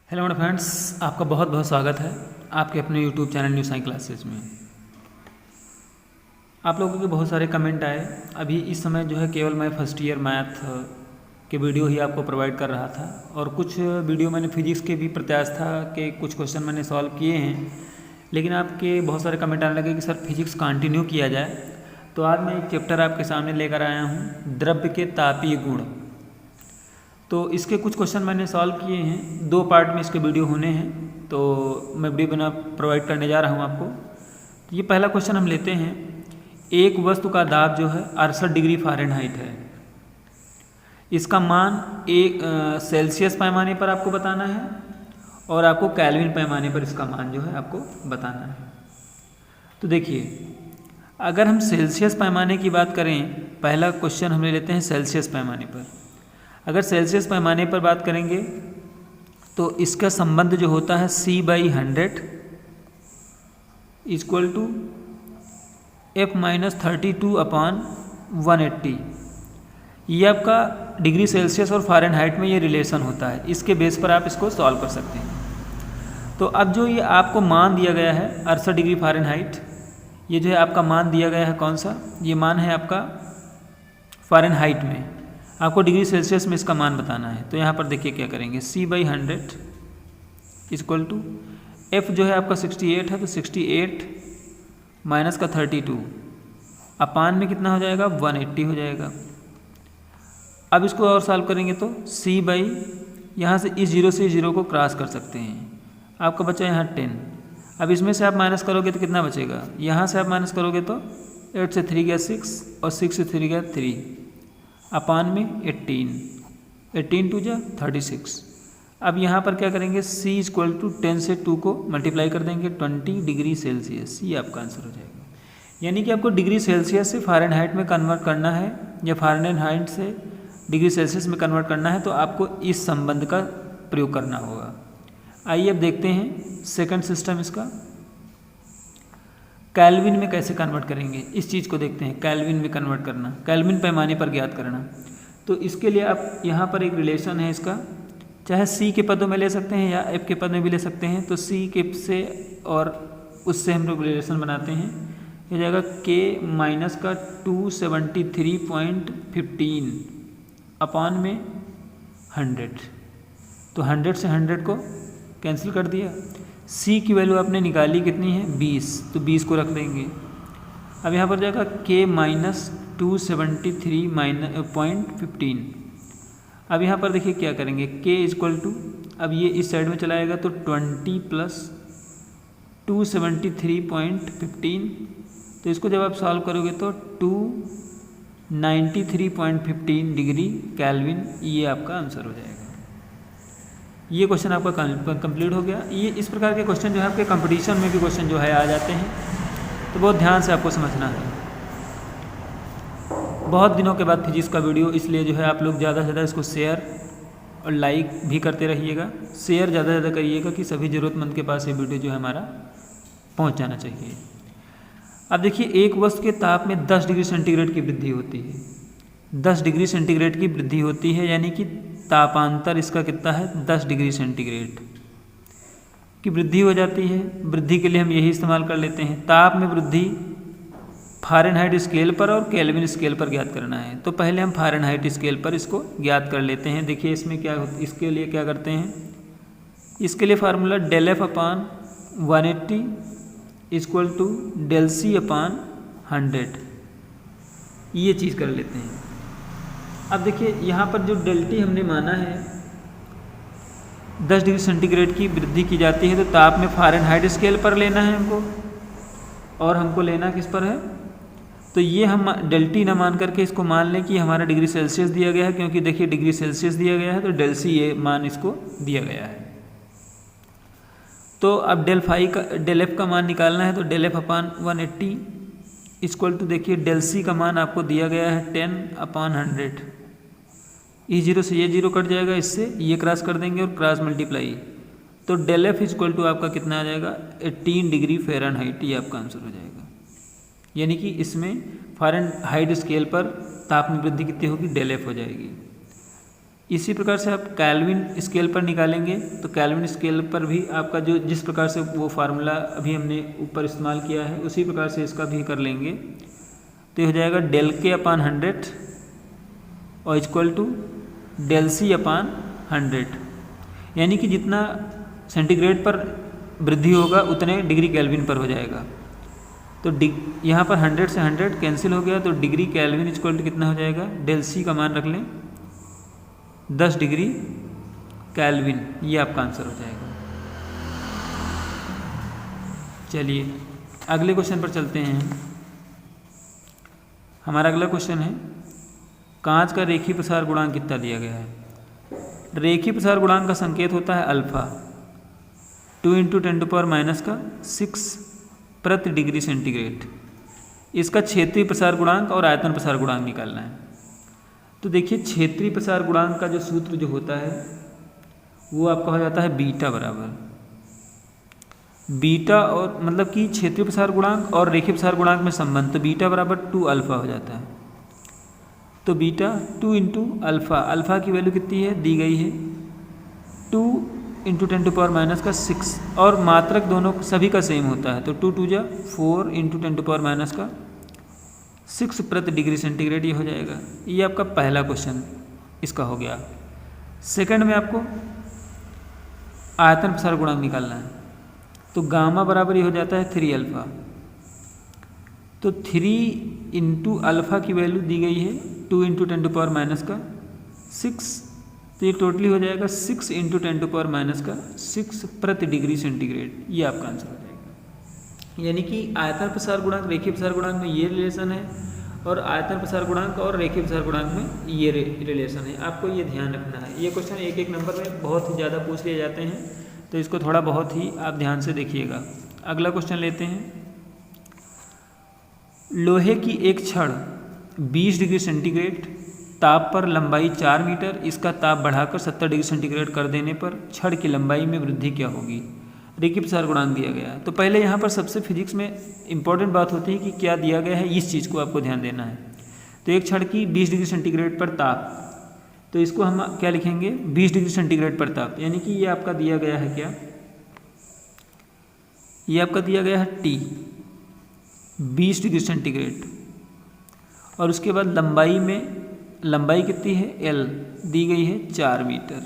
Hello मेरे friends, आपका बहुत बहुत स्वागत है आपके अपने YouTube channel new science classes में। आप लोगों के बहुत सारे कमेंट आए। अभी इस समय जो है केवल मैं फर्स्ट ईयर मैथ के वीडियो ही आपको प्रोवाइड कर रहा था और कुछ वीडियो मैंने फिजिक्स के भी प्रयास था कि कुछ क्वेश्चन मैंने सॉल्व किए हैं, लेकिन आपके बहुत सारे कमेंट आने लगे कि सर फिजिक्स कंटिन्यू किया जाए। तो आज मैं एक चैप्टर आपके सामने लेकर आया हूँ, द्रव्य के तापीय गुण। तो इसके कुछ क्वेश्चन मैंने सॉल्व किए हैं, 2 पार्ट में इसके वीडियो होने हैं, तो मैं वीडियो बना प्रोवाइड करने जा रहा हूँ आपको। तो ये पहला क्वेश्चन हम लेते हैं। एक वस्तु का दाब जो है 68 डिग्री फ़ारेनहाइट है। इसका मान एक सेल्सियस पैमाने पर आपको बताना है और आपको केल्विन पैमाने पर इसका मान जो है आपको बताना है। तो देखिए, अगर हम सेल्सियस पैमाने की बात करें, पहला क्वेश्चन हम ले लेते हैं सेल्सियस पैमाने पर। अगर सेल्सियस पैमाने पर बात करेंगे तो इसका संबंध जो होता है C/100 इक्वल टू F-32/180। ये आपका डिग्री सेल्सियस और फ़ारेनहाइट में ये रिलेशन होता है। इसके बेस पर आप इसको सॉल्व कर सकते हैं। तो अब जो ये आपको मान दिया गया है 68 डिग्री फ़ारेनहाइट, ये जो है आपका मान दिया गया है कौन सा, ये मान है आपका फ़ारेनहाइट में। आपको डिग्री सेल्सियस में इसका मान बताना है। तो यहाँ पर देखिए क्या करेंगे, C/100 इक्वल टू F जो है आपका 68 है, तो 68 माइनस का 32 अपान में कितना हो जाएगा, 180 हो जाएगा। अब इसको और सॉल्व करेंगे तो यहाँ से इस जीरो से जीरो को क्रॉस कर सकते हैं। आपका बचा यहाँ 10। अब इसमें से आप माइनस करोगे तो कितना बचेगा, यहाँ से आप माइनस करोगे तो 8 से 3 गया 6 और 6 से 3 गया 3 अपान में 18 टू जा 36। अब यहाँ पर क्या करेंगे, C इक्वल टू 10 से 2 को मल्टीप्लाई कर देंगे 20 डिग्री सेल्सियस। ये आपका आंसर हो जाएगा। यानी कि आपको डिग्री सेल्सियस से फ़ारेनहाइट में कन्वर्ट करना है या फ़ारेनहाइट से डिग्री सेल्सियस में कन्वर्ट करना है, तो आपको इस संबंध का प्रयोग करना होगा। आइए अब देखते हैं सेकंड सिस्टम इसका, केल्विन में कैसे कन्वर्ट करेंगे। इस चीज़ को देखते हैं, केल्विन में कन्वर्ट करना, केल्विन पैमाने पर ज्ञात करना। तो इसके लिए आप यहाँ पर एक रिलेशन है इसका, चाहे C के पदों में ले सकते हैं या F के पद में भी ले सकते हैं। तो C के से और उससे हम लोग रिलेशन बनाते हैं, ये जाएगा K माइनस का 273.15 अपान में 100। तो 100 से 100 को कैंसिल कर दिया। C की वैल्यू आपने निकाली कितनी है, 20, तो 20 को रख देंगे। अब यहाँ पर जाएगा K माइनस 273.15। अब यहाँ पर देखिए क्या करेंगे, K इक्वल टू, अब ये इस साइड में चलाएगा तो 20 प्लस 273.15। तो इसको जब आप सॉल्व करोगे तो 293.15 डिग्री केल्विन, ये आपका आंसर हो जाएगा। ये क्वेश्चन आपका कंप्लीट हो गया। ये इस प्रकार के क्वेश्चन जो है आपके कंपटीशन में भी क्वेश्चन जो है आ जाते हैं, तो बहुत ध्यान से आपको समझना है। बहुत दिनों के बाद फिजिक्स का वीडियो, इसलिए जो है आप लोग ज़्यादा से ज़्यादा इसको शेयर और लाइक भी करते रहिएगा। शेयर ज़्यादा से ज़्यादा करिएगा कि सभी ज़रूरतमंद के पास ये वीडियो जो है हमारा पहुँच जाना चाहिए। अब देखिए, एक वस्तु के ताप में 10 डिग्री सेंटीग्रेड की वृद्धि होती है। 10 डिग्री सेंटीग्रेड की वृद्धि होती है, यानी कि तापांतर इसका कितना है, 10 डिग्री सेंटीग्रेड की वृद्धि हो जाती है। वृद्धि के लिए हम यही इस्तेमाल कर लेते हैं, ताप में वृद्धि फ़ारेनहाइट स्केल पर और केल्विन स्केल पर ज्ञात करना है। तो पहले हम फ़ारेनहाइट स्केल पर इसको ज्ञात कर लेते हैं। देखिए इसमें क्या, इसके लिए क्या करते हैं, इसके लिए formula del F upon 180 equal to del C upon 100, ये चीज़ कर लेते हैं। अब देखिए यहाँ पर जो डेल T हमने माना है, 10 डिग्री सेंटीग्रेड की वृद्धि की जाती है, तो ताप में फ़ारेनहाइट स्केल पर लेना है हमको, और हमको लेना किस पर है, तो ये हम डेल T ना मान करके इसको मान लें कि हमारा डिग्री सेल्सियस दिया गया है, क्योंकि देखिए डिग्री सेल्सियस दिया गया है तो डेल C ये मान इसको दिया गया है। तो अब डेल F का मान निकालना है, तो del F upon 180 equal to, देखिए डेल C का मान आपको दिया गया है 10 अपान 100। इस जीरो से ये जीरो कट जाएगा, इससे ये क्रॉस कर देंगे और क्रॉस मल्टीप्लाई, तो डेल F इक्वल टू आपका कितना आ जाएगा, 18 डिग्री फ़ारेनहाइट, ये आपका आंसर हो जाएगा। यानी कि इसमें फ़ारेनहाइट स्केल पर ताप में वृद्धि कितनी होगी, डेल F हो जाएगी। इसी प्रकार से आप केल्विन स्केल पर निकालेंगे तो केल्विन स्केल पर भी आपका जो जिस प्रकार से वो फार्मूला अभी हमने ऊपर इस्तेमाल किया है उसी प्रकार से इसका भी कर लेंगे। तो ये हो जाएगा डेल के अपान 100 और इक्वल टू डेल सी अपान 100, यानी कि जितना सेंटीग्रेड पर वृद्धि होगा उतने डिग्री केल्विन पर हो जाएगा। तो यहाँ पर 100 से 100 कैंसिल हो गया, तो डिग्री केल्विन इक्वल टू कितना हो जाएगा, डेल सी का मान रख लें 10 डिग्री केल्विन, ये आपका आंसर हो जाएगा। चलिए अगले क्वेश्चन पर चलते हैं। हमारा अगला क्वेश्चन है कांच का रेखीय प्रसार गुणांक कितना दिया गया है। रेखीय प्रसार गुणांक का संकेत होता है अल्फा, 2 × 10⁻⁶ प्रति डिग्री सेंटीग्रेड। इसका क्षेत्रीय प्रसार गुणांक और आयतन प्रसार गुणांक निकालना है। तो देखिए क्षेत्रीय प्रसार गुणांक का जो सूत्र जो होता है वो आपका हो जाता है बीटा बराबर बीटा, और मतलब कि क्षेत्रीय प्रसार गुणांक और रेखीय प्रसार गुणांक में संबंध, तो बीटा बराबर 2 अल्फा हो जाता है। तो बीटा 2 × अल्फा, अल्फा की वैल्यू कितनी है दी गई है 2 × 10⁻⁶, और मात्रक दोनों सभी का सेम होता है। तो 2 × 2 = 4 × 10⁻⁶ प्रति डिग्री सेंटीग्रेड ये हो जाएगा। ये आपका पहला क्वेश्चन इसका हो गया। सेकंड में आपको आयतन प्रसार गुणांक निकालना है। तो गामा बराबर ये हो जाता है 3 अल्फा। तो 3 × अल्फा की वैल्यू दी गई है 2 × 10⁻⁶, तो ये टोटली हो जाएगा 6 × 10⁻⁶ प्रति डिग्री सेंटीग्रेड, ये आपका आंसर हो जाएगा। यानी कि आयतन प्रसार गुणांक रेखीय प्रसार गुणांक में ये रिलेशन है और आयतन प्रसार गुणांक और रेखीय प्रसार गुणांक में ये रिलेशन है। आपको ये ध्यान रखना है। ये क्वेश्चन एक नंबर में बहुत ही ज़्यादा पूछ लिए जाते हैं, तो इसको थोड़ा बहुत ही आप ध्यान से देखिएगा। अगला क्वेश्चन लेते हैं। लोहे की एक छड़ 20 डिग्री सेंटीग्रेड ताप पर लंबाई 4 मीटर, इसका ताप बढ़ाकर 70 डिग्री सेंटीग्रेड कर देने पर छड़ की लंबाई में वृद्धि क्या होगी। रेखीय प्रसार गुणांक दिया गया है। तो पहले यहाँ पर सबसे फिजिक्स में इंपॉर्टेंट बात होती है कि क्या दिया गया है, इस चीज़ को आपको ध्यान देना है। तो एक छड़ की 20 डिग्री सेंटीग्रेड पर ताप, तो इसको हम क्या लिखेंगे 20 डिग्री सेंटीग्रेड पर ताप, यानी कि ये आपका दिया गया है क्या, ये आपका दिया गया है T 20 डिग्री सेंटीग्रेड, और उसके बाद लंबाई कितनी है L दी गई है 4 मीटर।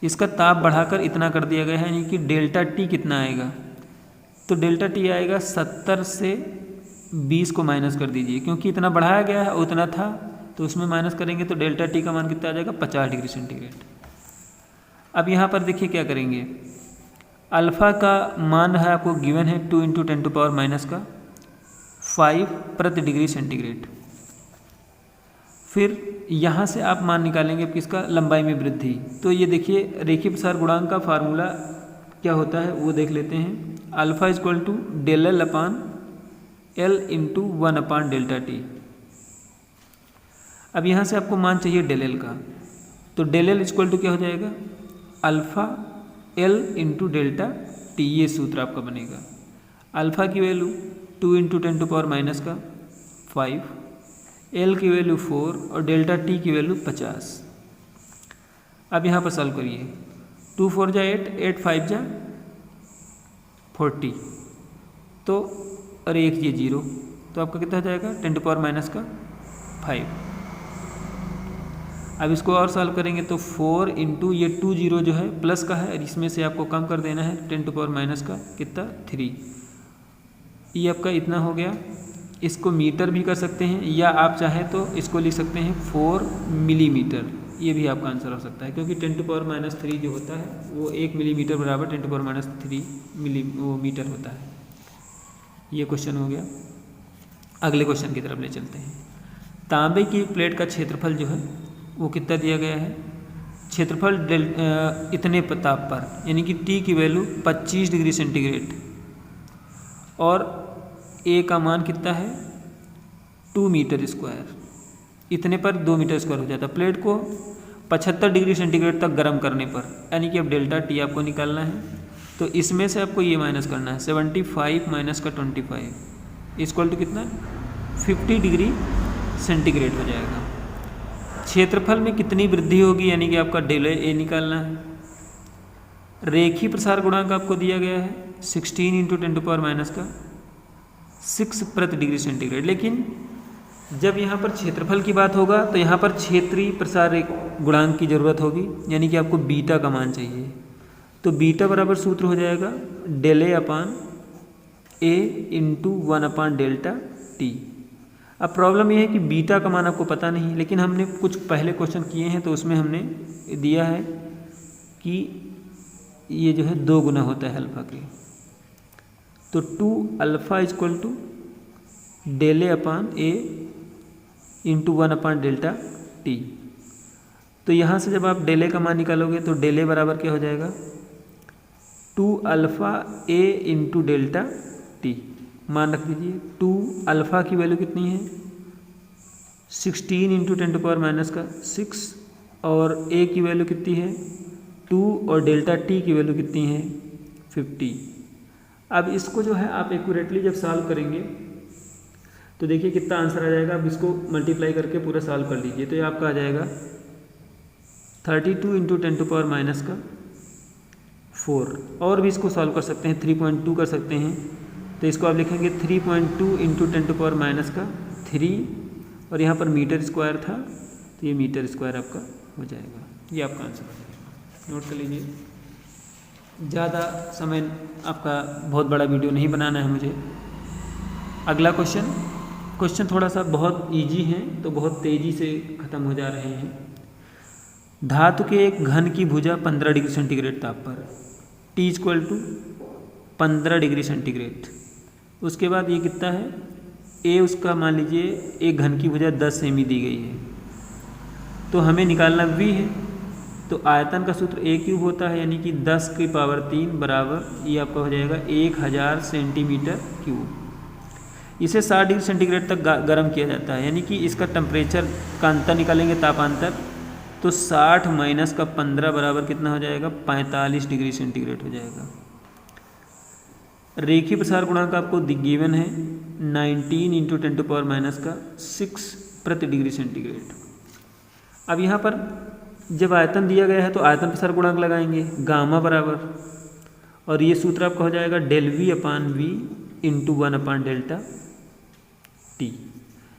इसका ताप बढ़ाकर इतना कर दिया गया है, यानी कि डेल्टा T कितना आएगा, तो डेल्टा T आएगा 70 से 20 को माइनस कर दीजिए, क्योंकि इतना बढ़ाया गया है उतना था, तो उसमें माइनस करेंगे तो डेल्टा T का मान कितना आ जाएगा 50 डिग्री सेंटीग्रेड। अब यहाँ पर देखिए क्या करेंगे, अल्फ़ा का मान है आपको गिवन है 2 × 10⁻⁵ प्रति डिग्री सेंटीग्रेड। फिर यहाँ से आप मान निकालेंगे किसका, लंबाई में वृद्धि। तो ये देखिए रेखीय प्रसार गुणांक का फार्मूला क्या होता है वो देख लेते हैं। Alpha = del L × 1/Δt। अब यहाँ से आपको मान चाहिए del L का, तो del L = क्या हो जाएगा, अल्फ़ा L × Δt, ये सूत्र आपका बनेगा। अल्फ़ा की वैल्यू 2 × 10⁻⁵, L की वैल्यू 4 और डेल्टा T की वैल्यू 50। अब यहाँ पर सॉल्व करिए, 2 × 4 = 8, 8 × 5 = 40, तो और 1 ये 0, तो आपका कितना हो जाएगा 10⁻⁵। अब इसको और सॉल्व करेंगे तो 4 × ये 2 0 जो है प्लस का है, और इसमें से आपको कम कर देना है 10⁻³ 3, ये आपका इतना हो गया। इसको मीटर भी कर सकते हैं, या आप चाहें तो इसको लिख सकते हैं 4 मिलीमीटर, ये भी आपका आंसर हो सकता है, क्योंकि 10⁻³ जो होता है वो 1 मिलीमीटर बराबर 10⁻³ मीटर होता है। ये क्वेश्चन हो गया। अगले क्वेश्चन की तरफ ले चलते हैं। तांबे की प्लेट का क्षेत्रफल जो है वो कितना दिया गया है, क्षेत्रफल इतने ताप पर, यानी कि T की वैल्यू 25 डिग्री सेंटीग्रेड, और A का मान कितना है 2 मीटर स्क्वायर, इतने पर 2 मीटर स्क्वायर हो जाता है। प्लेट को 75 डिग्री सेंटीग्रेड तक गर्म करने पर, यानी कि अब डेल्टा T आपको निकालना है। तो इसमें से आपको ये माइनस करना है, 75 - 25 = कितना 50 डिग्री सेंटीग्रेड हो जाएगा। क्षेत्रफल में कितनी वृद्धि होगी, यानी कि आपका डेल ए निकालना है। रेखीय प्रसार गुणांक आपको दिया गया है 16 × 10⁻⁶ प्रति डिग्री सेंटीग्रेड। लेकिन जब यहाँ पर क्षेत्रफल की बात होगा तो यहाँ पर क्षेत्रीय प्रसार गुणांक की ज़रूरत होगी, यानी कि आपको बीटा का मान चाहिए। तो बीटा बराबर सूत्र हो जाएगा del A upon A into 1/Δt। अब प्रॉब्लम यह है कि बीटा का मान आपको पता नहीं, लेकिन हमने कुछ पहले क्वेश्चन किए हैं तो उसमें हमने दिया है कि ये जो है 2 गुना होता है अल्फ़ा के। तो 2α = del A upon A into 1/Δt। तो यहाँ से जब आप डेल ए का मान निकालोगे तो डेल ए बराबर क्या हो जाएगा 2α a इंटू डेल्टा टी। मान रख दीजिए 2α की वैल्यू कितनी है 16 × 10⁻⁶ और a की वैल्यू कितनी है 2 और डेल्टा t की वैल्यू कितनी है 50। अब इसको जो है आप एक्यूरेटली जब सॉल्व करेंगे तो देखिए कितना आंसर आ जाएगा। अब इसको मल्टीप्लाई करके पूरा सॉल्व कर लीजिए तो ये आपका आ जाएगा 32 × 10⁻⁴। और भी इसको सॉल्व कर सकते हैं, 3.2 कर सकते हैं। तो इसको आप लिखेंगे 3.2 × 10⁻³ और यहाँ पर मीटर स्क्वायर था तो ये मीटर स्क्वायर आपका हो जाएगा। ये आपका आंसर हो जाएगा, नोट कर लीजिए। ज़्यादा समय आपका बहुत बड़ा वीडियो नहीं बनाना है मुझे। अगला क्वेश्चन थोड़ा सा बहुत इजी है तो बहुत तेज़ी से ख़त्म हो जा रहे हैं। धातु के एक घन की भुजा 15 डिग्री सेंटीग्रेड ताप पर T = 15 डिग्री सेंटीग्रेड। उसके बाद ये कितना है A, उसका मान लीजिए एक घन की भुजा 10 सेमी दी गई है तो हमें निकालना V है। तो आयतन का सूत्र A³ होता है, यानी कि 10⁻³ बराबर ये आपका हो जाएगा 1000 सेंटीमीटर³। इसे 60 डिग्री सेंटीग्रेड तक गर्म किया जाता है, यानी कि इसका टेम्परेचर का अंतर निकालेंगे, तापांतर। तो 60 - 15 बराबर कितना हो जाएगा 45 डिग्री सेंटीग्रेड हो जाएगा। रेखीय प्रसार गुणांक आपको गिवन है 19 × 10⁻⁶ प्रति डिग्री सेंटीग्रेड। अब यहाँ पर जब आयतन दिया गया है तो आयतन प्रसार गुणांक लगाएंगे गामा बराबर, और ये सूत्र आपका हो जाएगा डेल V अपान V इंटू 1/Δt।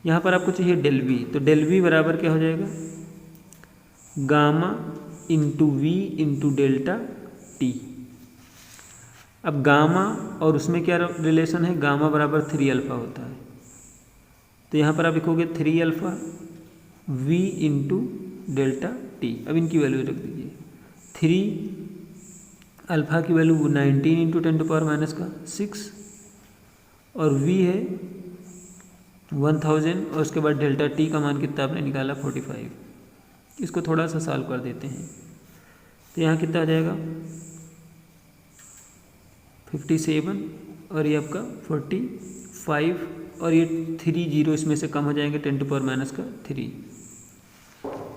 यहाँ पर आपको चाहिए डेल V, तो डेल V बराबर क्या हो जाएगा gamma into V into delta T. अब गामा और उसमें क्या रिलेशन है, गामा बराबर 3α होता है। तो यहाँ पर आप लिखोगे 3α V इंटू डेल्टा टी। अब इनकी वैल्यू रख दीजिए। 3α की वैल्यू 19 × 10⁻⁶ और V है 1000 और उसके बाद डेल्टा टी का मान कितना आपने निकाला 45। इसको थोड़ा सा सॉल्व कर देते हैं तो यहाँ कितना आ जाएगा 57 और ये आपका 45 और ये 3 0 इसमें से कम हो जाएंगे 10⁻³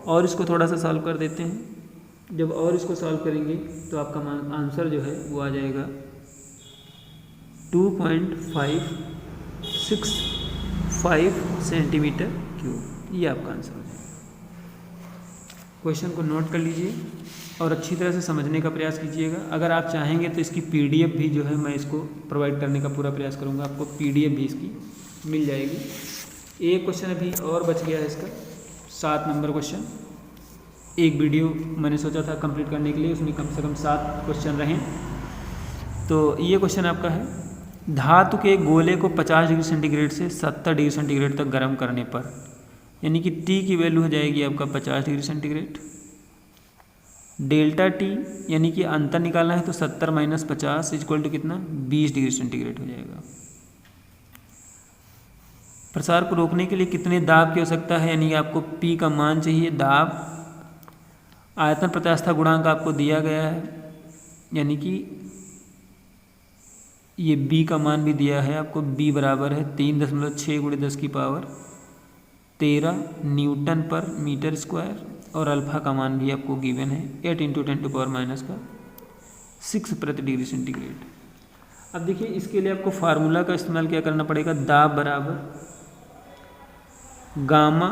और इसको थोड़ा सा सॉल्व कर देते हैं। जब और इसको सॉल्व करेंगे तो आपका आंसर जो है वो आ जाएगा 2.565 सेंटीमीटर³। ये आपका आंसर हो जाएगा। क्वेश्चन को नोट कर लीजिए और अच्छी तरह से समझने का प्रयास कीजिएगा। अगर आप चाहेंगे तो इसकी PDF भी जो है मैं इसको प्रोवाइड करने का पूरा प्रयास करूँगा, आपको PDF भी इसकी मिल जाएगी। एक क्वेश्चन अभी और बच गया है इसका 7 नंबर क्वेश्चन। एक वीडियो मैंने सोचा था कंप्लीट करने के लिए, उसमें कम से कम 7 क्वेश्चन रहें। तो ये क्वेश्चन आपका है, धातु के गोले को 50 डिग्री सेंटीग्रेड से 70 डिग्री सेंटीग्रेड तक गर्म करने पर, यानी कि T की वैल्यू हो जाएगी आपका 50 डिग्री सेंटीग्रेड। डेल्टा T यानी कि अंतर निकालना है तो 70 - 50 इक्वल टू कितना 20 डिग्री सेंटीग्रेड हो जाएगा। प्रसार को रोकने के लिए कितने दाब की आवश्यकता है, यानी कि आपको P का मान चाहिए, दाब। आयतन प्रत्यास्थता गुणांक आपको दिया गया है, यानी कि ये B का मान भी दिया है आपको। B बराबर है 3.6 × 10⁻13 न्यूटन पर मीटर स्क्वायर और अल्फा का मान भी आपको गिवन है 8 × 10⁻6 प्रति डिग्री सेंटीग्रेड। अब देखिए इसके लिए आपको फार्मूला का इस्तेमाल क्या करना पड़ेगा, दाब बराबर gamma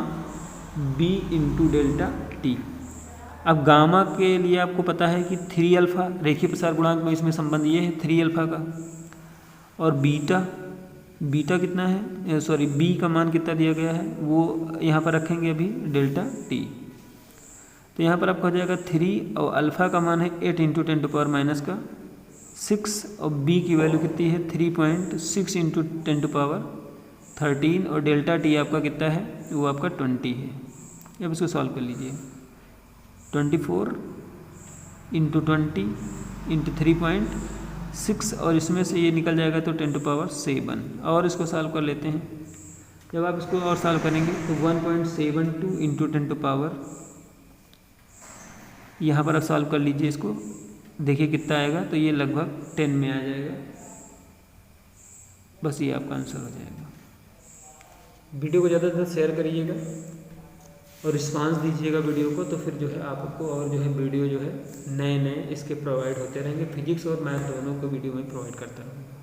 B into delta T. अब गामा के लिए आपको पता है कि 3 अल्फ़ा रेखीय प्रसार गुणांक में इसमें संबंध ये है 3 अल्फ़ा का, और बीटा कितना है, सॉरी बी का मान कितना दिया गया है वो यहाँ पर रखेंगे अभी डेल्टा टी। तो यहाँ पर आपका हो जाएगा 3 और अल्फ़ा का मान है 8 इंटू 10⁻⁶ और बी की वैल्यू कितनी है 3.6 इंटू 10⁻13 और डेल्टा टी आपका कितना है वो आपका 20 है। अब इसको सॉल्व कर लीजिए। 24 इंटू 20 इंटू 3.6 और इसमें से ये निकल जाएगा तो 10⁻7 और इसको सॉल्व कर लेते हैं। जब आप इसको और सॉल्व करेंगे तो 1.72 इंटू 10 यहाँ पर आप सॉल्व कर लीजिए इसको, देखिए कितना आएगा, तो ये लगभग 10 में आ जाएगा। बस ये आपका आंसर हो जाएगा। वीडियो को ज़्यादा से ज़्यादा शेयर करिएगा और रिस्पांस दीजिएगा वीडियो को, तो फिर जो है आपको और जो है वीडियो जो है नए इसके प्रोवाइड होते रहेंगे। फिजिक्स और मैथ दोनों को वीडियो में प्रोवाइड करता रहूँगा।